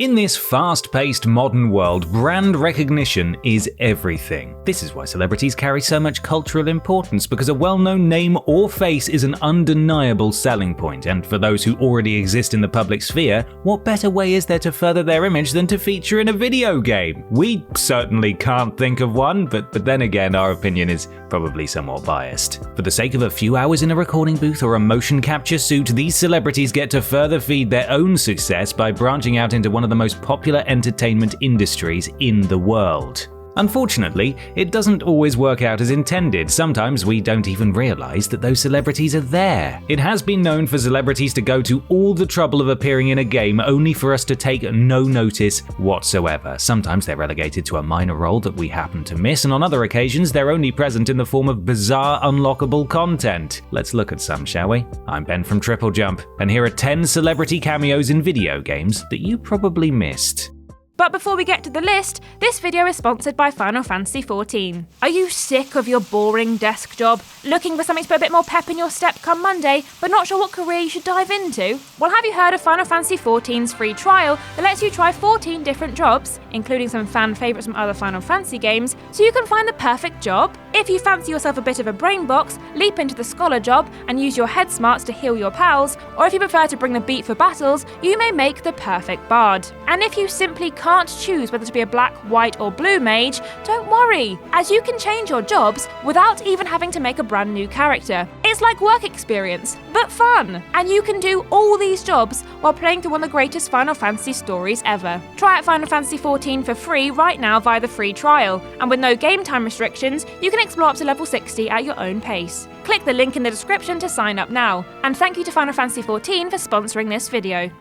In this fast-paced modern world, brand recognition is everything. This is why celebrities carry so much cultural importance, because a well-known name or face is an undeniable selling point, and for those who already exist in the public sphere, what better way is there to further their image than to feature in a video game? We certainly can't think of one, but then again, our opinion is probably somewhat biased. For the sake of a few hours in a recording booth or a motion capture suit, these celebrities get to further feed their own success by branching out into one of the most popular entertainment industries in the world. Unfortunately, it doesn't always work out as intended. Sometimes we don't even realize that those celebrities are there. It has been known for celebrities to go to all the trouble of appearing in a game only for us to take no notice whatsoever. Sometimes they're relegated to a minor role that we happen to miss, and on other occasions they're only present in the form of bizarre unlockable content. Let's look at some, shall we? I'm Ben from TripleJump, and here are 10 celebrity cameos in video games that you probably missed. But before we get to the list, this video is sponsored by Final Fantasy XIV. Are you sick of your boring desk job? Looking for something to put a bit more pep in your step come Monday, but not sure what career you should dive into? Well, have you heard of Final Fantasy XIV's free trial that lets you try 14 different jobs, including some fan favourites from other Final Fantasy games, so you can find the perfect job? If you fancy yourself a bit of a brain box, leap into the scholar job and use your head smarts to heal your pals, or if you prefer to bring the beat for battles, you may make the perfect bard. And if you simply can't choose whether to be a black, white or blue mage, don't worry, as you can change your jobs without even having to make a brand new character. It's like work experience, but fun! And you can do all these jobs while playing through one of the greatest Final Fantasy stories ever. Try out Final Fantasy XIV for free right now via the free trial, and with no game time restrictions, you can explore up to level 60 at your own pace. Click the link in the description to sign up now, and thank you to Final Fantasy XIV for sponsoring this video.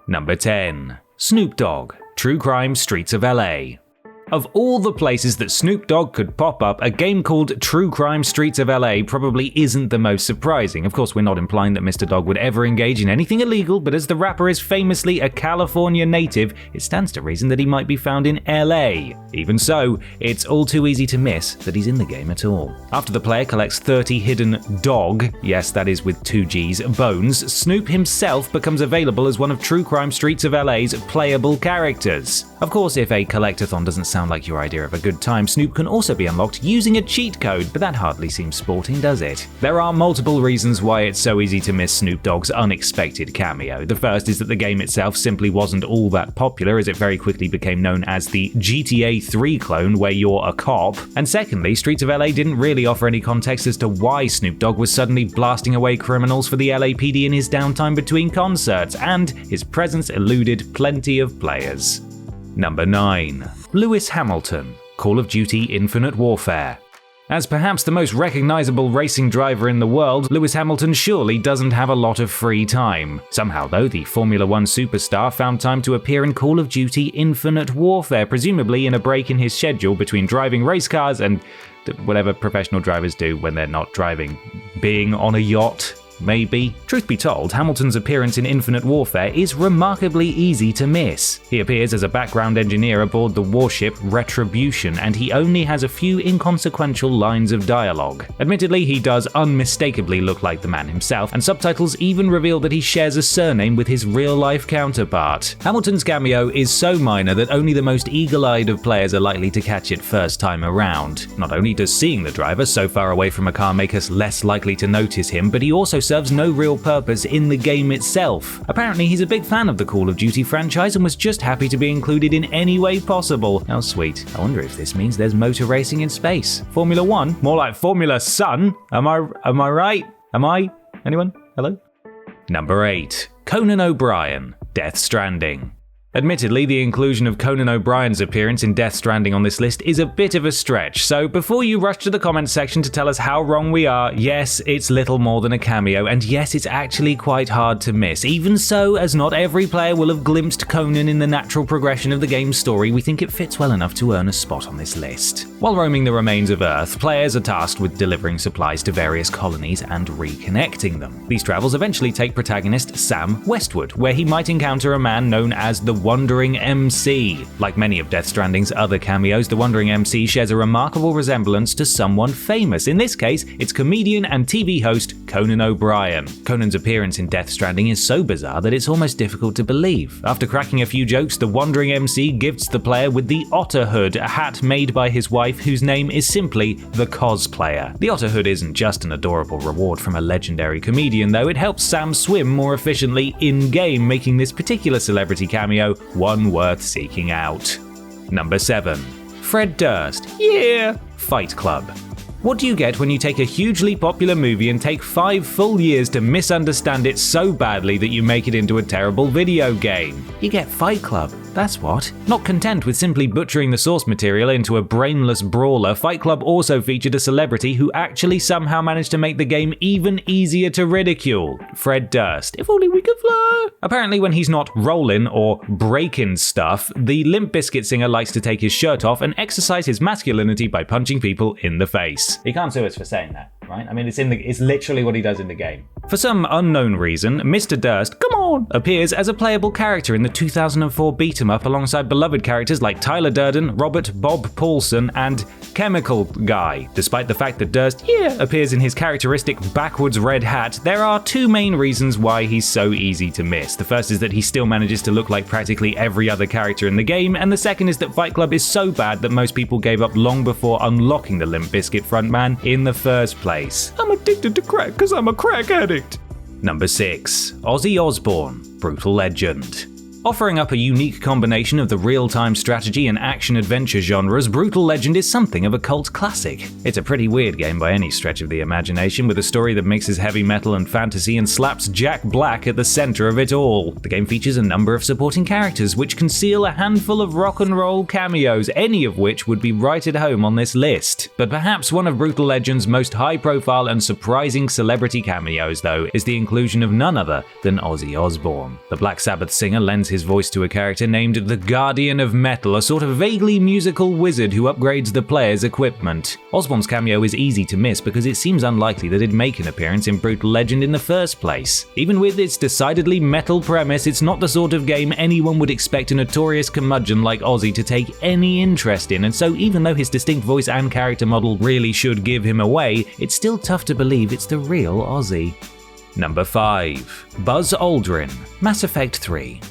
Number 10. Snoop Dogg, True Crime Streets of LA. Of all the places that Snoop Dogg could pop up, a game called True Crime Streets of LA probably isn't the most surprising. Of course, we're not implying that Mr. Dogg would ever engage in anything illegal, but as the rapper is famously a California native, it stands to reason that he might be found in LA. Even so, it's all too easy to miss that he's in the game at all. After the player collects 30 hidden dog, yes, that is with 2 G's, bones, Snoop himself becomes available as one of True Crime Streets of LA's playable characters. Of course, if a collectathon doesn't sound like your idea of a good time, Snoop can also be unlocked using a cheat code, but that hardly seems sporting, does it? There are multiple reasons why it's so easy to miss Snoop Dogg's unexpected cameo. The first is that the game itself simply wasn't all that popular, as it very quickly became known as the GTA 3 clone where you're a cop. And secondly, Streets of LA didn't really offer any context as to why Snoop Dogg was suddenly blasting away criminals for the LAPD in his downtime between concerts, and his presence eluded plenty of players. Number 9. Lewis Hamilton, Call of Duty Infinite Warfare. As perhaps the most recognizable racing driver in the world, Lewis Hamilton surely doesn't have a lot of free time. Somehow though, the Formula 1 superstar found time to appear in Call of Duty Infinite Warfare, presumably in a break in his schedule between driving race cars and whatever professional drivers do when they're not driving. Being on a yacht? Maybe. Truth be told, Hamilton's appearance in Infinite Warfare is remarkably easy to miss. He appears as a background engineer aboard the warship Retribution, and he only has a few inconsequential lines of dialogue. Admittedly, he does unmistakably look like the man himself, and subtitles even reveal that he shares a surname with his real-life counterpart. Hamilton's cameo is so minor that only the most eagle-eyed of players are likely to catch it first time around. Not only does seeing the driver so far away from a car make us less likely to notice him, but he also serves no real purpose in the game itself. Apparently, he's a big fan of the Call of Duty franchise and was just happy to be included in any way possible. How sweet. I wonder if this means there's motor racing in space. Formula 1? More like Formula Sun? Am I right? Am I? Anyone? Hello? Number 8. Conan O'Brien, Death Stranding. Admittedly, the inclusion of Conan O'Brien's appearance in Death Stranding on this list is a bit of a stretch, so before you rush to the comments section to tell us how wrong we are, yes, it's little more than a cameo, and yes, it's actually quite hard to miss. Even so, as not every player will have glimpsed Conan in the natural progression of the game's story, we think it fits well enough to earn a spot on this list. While roaming the remains of Earth, players are tasked with delivering supplies to various colonies and reconnecting them. These travels eventually take protagonist Sam westward, where he might encounter a man known as the Wandering MC. Like many of Death Stranding's other cameos, the Wandering MC shares a remarkable resemblance to someone famous. In this case, it's comedian and TV host Conan O'Brien. Conan's appearance in Death Stranding is so bizarre that it's almost difficult to believe. After cracking a few jokes, the Wandering MC gifts the player with the Otter Hood, a hat made by his wife whose name is simply the Cosplayer. The Otter Hood isn't just an adorable reward from a legendary comedian though, it helps Sam swim more efficiently in-game, making this particular celebrity cameo one worth seeking out. Number 7. Fred Durst. Yeah! Fight Club. What do you get when you take a hugely popular movie and take 5 full years to misunderstand it so badly that you make it into a terrible video game? You get Fight Club, that's what. Not content with simply butchering the source material into a brainless brawler, Fight Club also featured a celebrity who actually somehow managed to make the game even easier to ridicule. Fred Durst. If only we could fly! Apparently when he's not rolling or breaking stuff, the Limp Bizkit singer likes to take his shirt off and exercise his masculinity by punching people in the face. He can't sue us for saying that, right? I mean, it's literally what he does in the game. For some unknown reason, Mr. Durst, come on, appears as a playable character in the 2004 beat-em-up alongside beloved characters like Tyler Durden, Robert Bob Paulson, and Chemical Guy. Despite the fact that Durst, appears in his characteristic backwards red hat, there are 2 main reasons why he's so easy to miss. The first is that he still manages to look like practically every other character in the game, and the second is that Fight Club is so bad that most people gave up long before unlocking the Limp Bizkit frontman in the first place. I'm addicted to crack because I'm a crack addict. Number 6. Ozzy Osbourne, Brutal Legend. Offering up a unique combination of the real-time strategy and action-adventure genres, Brutal Legend is something of a cult classic. It's a pretty weird game by any stretch of the imagination, with a story that mixes heavy metal and fantasy and slaps Jack Black at the center of it all. The game features a number of supporting characters, which conceal a handful of rock and roll cameos, any of which would be right at home on this list. But perhaps one of Brutal Legend's most high-profile and surprising celebrity cameos, though, is the inclusion of none other than Ozzy Osbourne. The Black Sabbath singer lends his voice to a character named the Guardian of Metal, a sort of vaguely musical wizard who upgrades the player's equipment. Osbourne's cameo is easy to miss because it seems unlikely that he'd make an appearance in Brutal Legend in the first place. Even with its decidedly metal premise, it's not the sort of game anyone would expect a notorious curmudgeon like Ozzy to take any interest in, and so even though his distinct voice and character model really should give him away, it's still tough to believe it's the real Ozzy. Number 5. Buzz Aldrin, Mass Effect 3.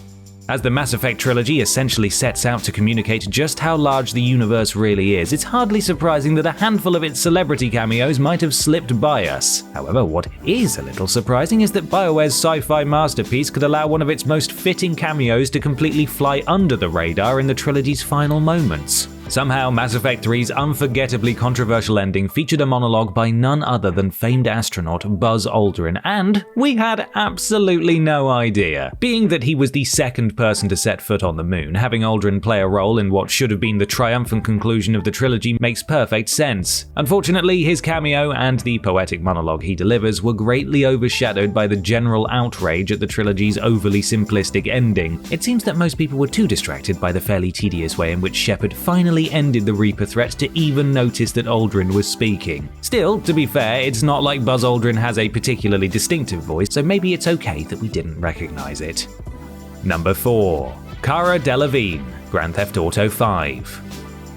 As the Mass Effect trilogy essentially sets out to communicate just how large the universe really is, it's hardly surprising that a handful of its celebrity cameos might have slipped by us. However, what is a little surprising is that BioWare's sci-fi masterpiece could allow one of its most fitting cameos to completely fly under the radar in the trilogy's final moments. Somehow, Mass Effect 3's unforgettably controversial ending featured a monologue by none other than famed astronaut Buzz Aldrin, and we had absolutely no idea. Being that he was the second person to set foot on the moon, having Aldrin play a role in what should have been the triumphant conclusion of the trilogy makes perfect sense. Unfortunately, his cameo and the poetic monologue he delivers were greatly overshadowed by the general outrage at the trilogy's overly simplistic ending. It seems that most people were too distracted by the fairly tedious way in which Shepard finally ended the Reaper threat to even notice that Aldrin was speaking. Still, to be fair, it's not like Buzz Aldrin has a particularly distinctive voice, so maybe it's okay that we didn't recognize it. Number 4. Cara Delevingne, Grand Theft Auto 5.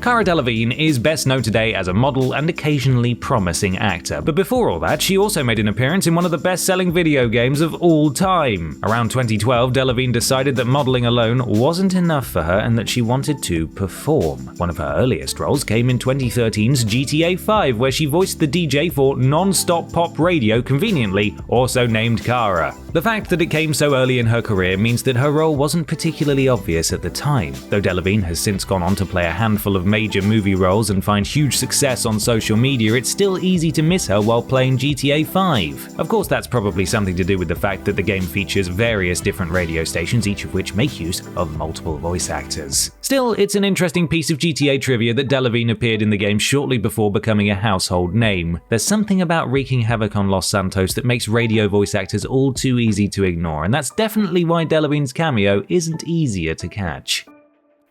Cara Delevingne is best known today as a model and occasionally promising actor, but before all that, she also made an appearance in one of the best-selling video games of all time. Around 2012, Delevingne decided that modeling alone wasn't enough for her and that she wanted to perform. One of her earliest roles came in 2013's GTA 5, where she voiced the DJ for non-stop pop radio, conveniently also named Cara. The fact that it came so early in her career means that her role wasn't particularly obvious at the time. Though Delevingne has since gone on to play a handful of major movie roles and find huge success on social media, it's still easy to miss her while playing GTA 5. Of course, that's probably something to do with the fact that the game features various different radio stations, each of which make use of multiple voice actors. Still, it's an interesting piece of GTA trivia that Delevingne appeared in the game shortly before becoming a household name. There's something about wreaking havoc on Los Santos that makes radio voice actors all too easy to ignore, and that's definitely why Delevingne's cameo isn't easier to catch.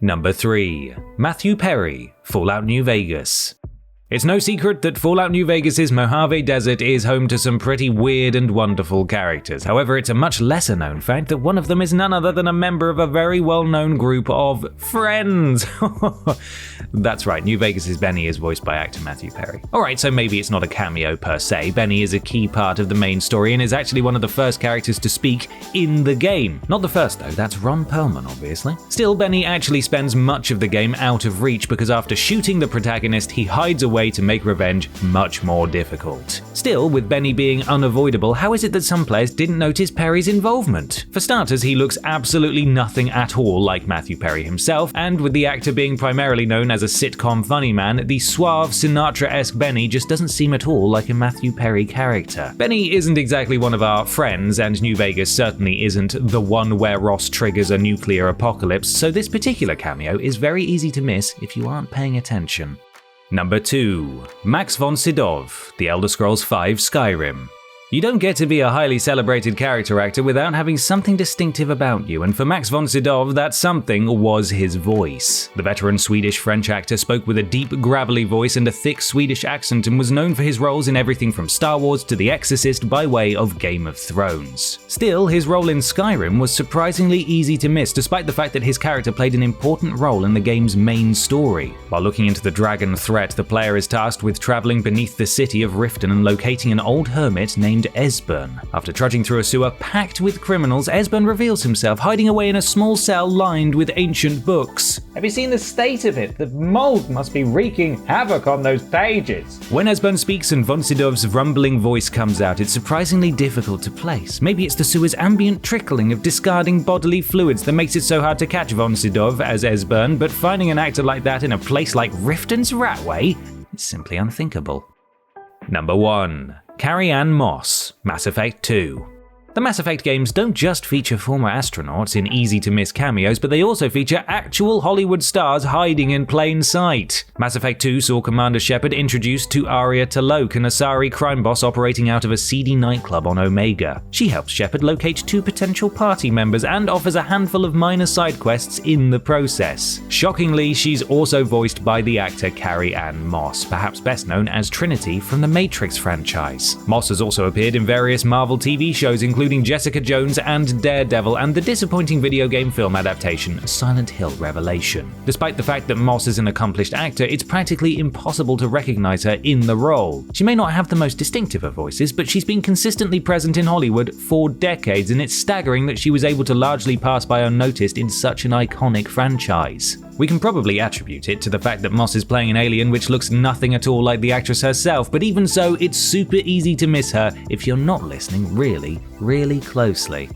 Number 3. Matthew Perry, Fallout New Vegas. It's no secret that Fallout New Vegas' Mojave Desert is home to some pretty weird and wonderful characters. However, it's a much lesser known fact that one of them is none other than a member of a very well-known group of friends. That's right, New Vegas' Benny is voiced by actor Matthew Perry. Alright, so maybe it's not a cameo per se. Benny is a key part of the main story and is actually one of the first characters to speak in the game. Not the first though, that's Ron Perlman obviously. Still, Benny actually spends much of the game out of reach because after shooting the protagonist, he hides away to make revenge much more difficult. Still, with Benny being unavoidable, how is it that some players didn't notice Perry's involvement? For starters, he looks absolutely nothing at all like Matthew Perry himself, and with the actor being primarily known as a sitcom funny man, the suave Sinatra-esque Benny just doesn't seem at all like a Matthew Perry character. Benny isn't exactly one of our friends, and New Vegas certainly isn't the one where Ross triggers a nuclear apocalypse, so this particular cameo is very easy to miss if you aren't paying attention. Number 2. Max von Sydow, The Elder Scrolls V Skyrim. You don't get to be a highly celebrated character actor without having something distinctive about you, and for Max von Sydow, that something was his voice. The veteran Swedish-French actor spoke with a deep, gravelly voice and a thick Swedish accent and was known for his roles in everything from Star Wars to The Exorcist by way of Game of Thrones. Still, his role in Skyrim was surprisingly easy to miss, despite the fact that his character played an important role in the game's main story. While looking into the dragon threat, the player is tasked with traveling beneath the city of Riften and locating an old hermit named Esbern. After trudging through a sewer packed with criminals, Esbern reveals himself hiding away in a small cell lined with ancient books. Have you seen the state of it? The mold must be wreaking havoc on those pages. When Esbern speaks and von Sydow's rumbling voice comes out, it's surprisingly difficult to place. Maybe it's the sewer's ambient trickling of discarding bodily fluids that makes it so hard to catch von Sydow as Esbern, but finding an actor like that in a place like Riften's Ratway is simply unthinkable. Number 1. Carrie-Anne Moss, Mass Effect 2. The Mass Effect games don't just feature former astronauts in easy-to-miss cameos, but they also feature actual Hollywood stars hiding in plain sight. Mass Effect 2 saw Commander Shepard introduced to Aria T'Loak, an Asari crime boss operating out of a seedy nightclub on Omega. She helps Shepard locate 2 potential party members and offers a handful of minor side quests in the process. Shockingly, she's also voiced by the actor Carrie-Anne Moss, perhaps best known as Trinity from the Matrix franchise. Moss has also appeared in various Marvel TV shows, including Jessica Jones and Daredevil, and the disappointing video game film adaptation Silent Hill Revelation. Despite the fact that Moss is an accomplished actor, it's practically impossible to recognize her in the role. She may not have the most distinctive of voices, but she's been consistently present in Hollywood for decades, and it's staggering that she was able to largely pass by unnoticed in such an iconic franchise. We can probably attribute it to the fact that Moss is playing an alien which looks nothing at all like the actress herself, but even so, it's super easy to miss her if you're not listening really closely.